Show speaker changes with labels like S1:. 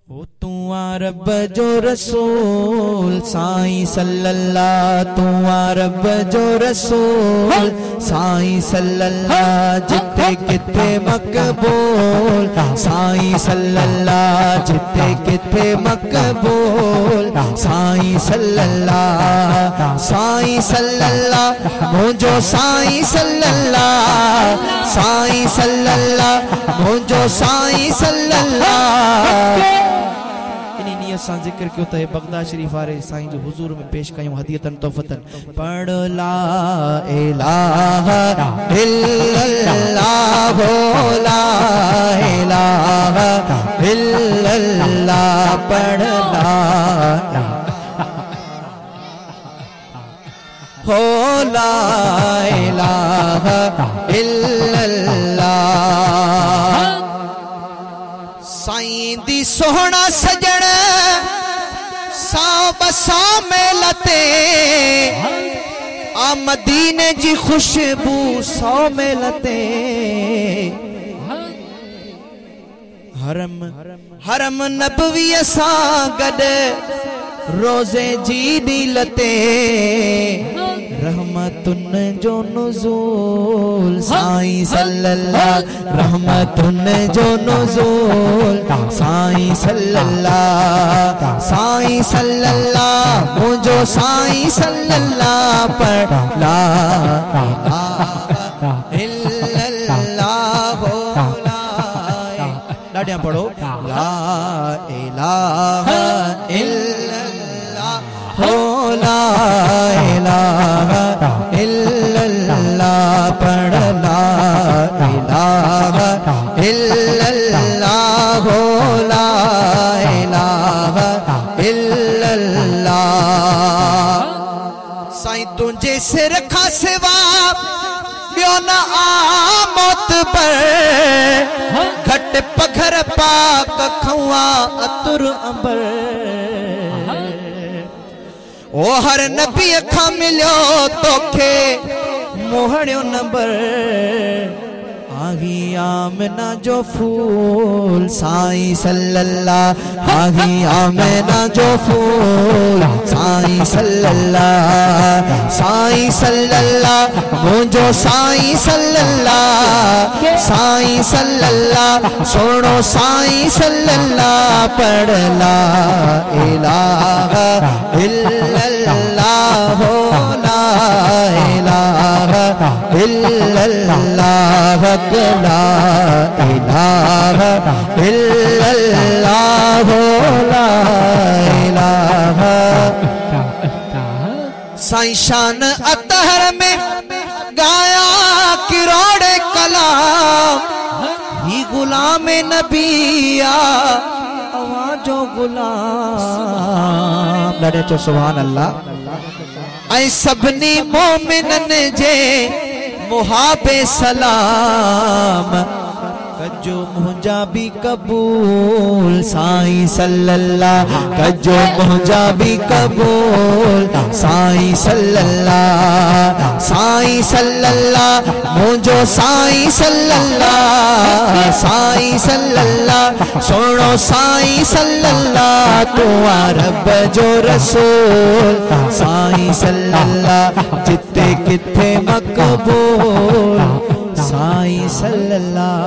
S1: ओ तू आ रब जो रसूल साईं सल्लल्लाह, तू आ रब जो रसूल साईं सल्लल्लाह, जिते किथे मकबूल साईं सल्लल्लाह, जिते किथे मकबूल साईं सल्लल्लाह, साईं सल्लल्लाह मुझो साईं सल्लल्लाह, साईं सल्लल्लाह मुझो साईं सल्लल्लाह। सा जिक्र क्यों तो बगदाद शरीफ वाले साईं जो हुजूर में पेश कयूं हदियतन तोहफतन। पढ़ ला इलाहा इल्लल्लाह, ला इलाहा इल्लल्लाह, पढ़ ला हो ला इलाहा इल्लल्लाह। साईं दी सोहना सजण साओ बसा मेलते, आ मदीने जी खुशबू सौ मेलते। हरम हरम नबवी सां गॾ रोज़े जी दीलते, रहमतुन जो नुज़ूल साईं सल्लल्लाह, रहमतुन जो नुज़ूल साईं सल्लल्लाह, साईं सल्लल्लाह मुझो साईं सल्लल्लाह, पढ़ ला इल्लल्लाह हो ला, लाडियां पढ़ो ला इलाहा इल्लल्लाह हो ला इलाहा इल्लल्लाह, पढ़ ला इलाहा इल्लल्लाह हो ला इलाहा इल्लल्लाह। साईं तुझे सिर खा सिवा बियो न आ मौत पर, घट पघर पाक खवा अतुर अंबर। ओ हर नबी खा मिलियो तोखे मोहणियो नंबर, आही आमना जो फूल साईं सल्लल्लाह, आही आमना जो फूल साईं सल्लल्लाह, साईं सल्लल्लाह मुझो साईं सल्लल्लाह, साईं सल्लल्लाह सुनो साईं सल्लल्लाह, पढ़ ला इलाहा इल्लल्लाह हो ला इलाहा इल्लल्लाह, ला इलाहा इल्लल्लाह हो ला इलाहा। साईं शान अतहर में गाया किरोड़े कलाम, ही गुलाम नबिया आवाजो गुलाम। लड़े चो सुभान अल्लाह। ऐ सबनी मोमिनन जे मुहाबे सलाम, कजो मुंजा भी कबूल साईं सल्लल्लाह, कजो मुंजा भी कबूल साईं सल्लल्लाह, साईं सल्लल्लाह मुझो साईं सल्लल्लाह, साईं सल्लल्लाह सुनो साईं सल्लल्लाह, तू आ रब जो रसूल साईं सल्लल्लाह, जिते किथे मकबूल साईं सल्लल्लाह।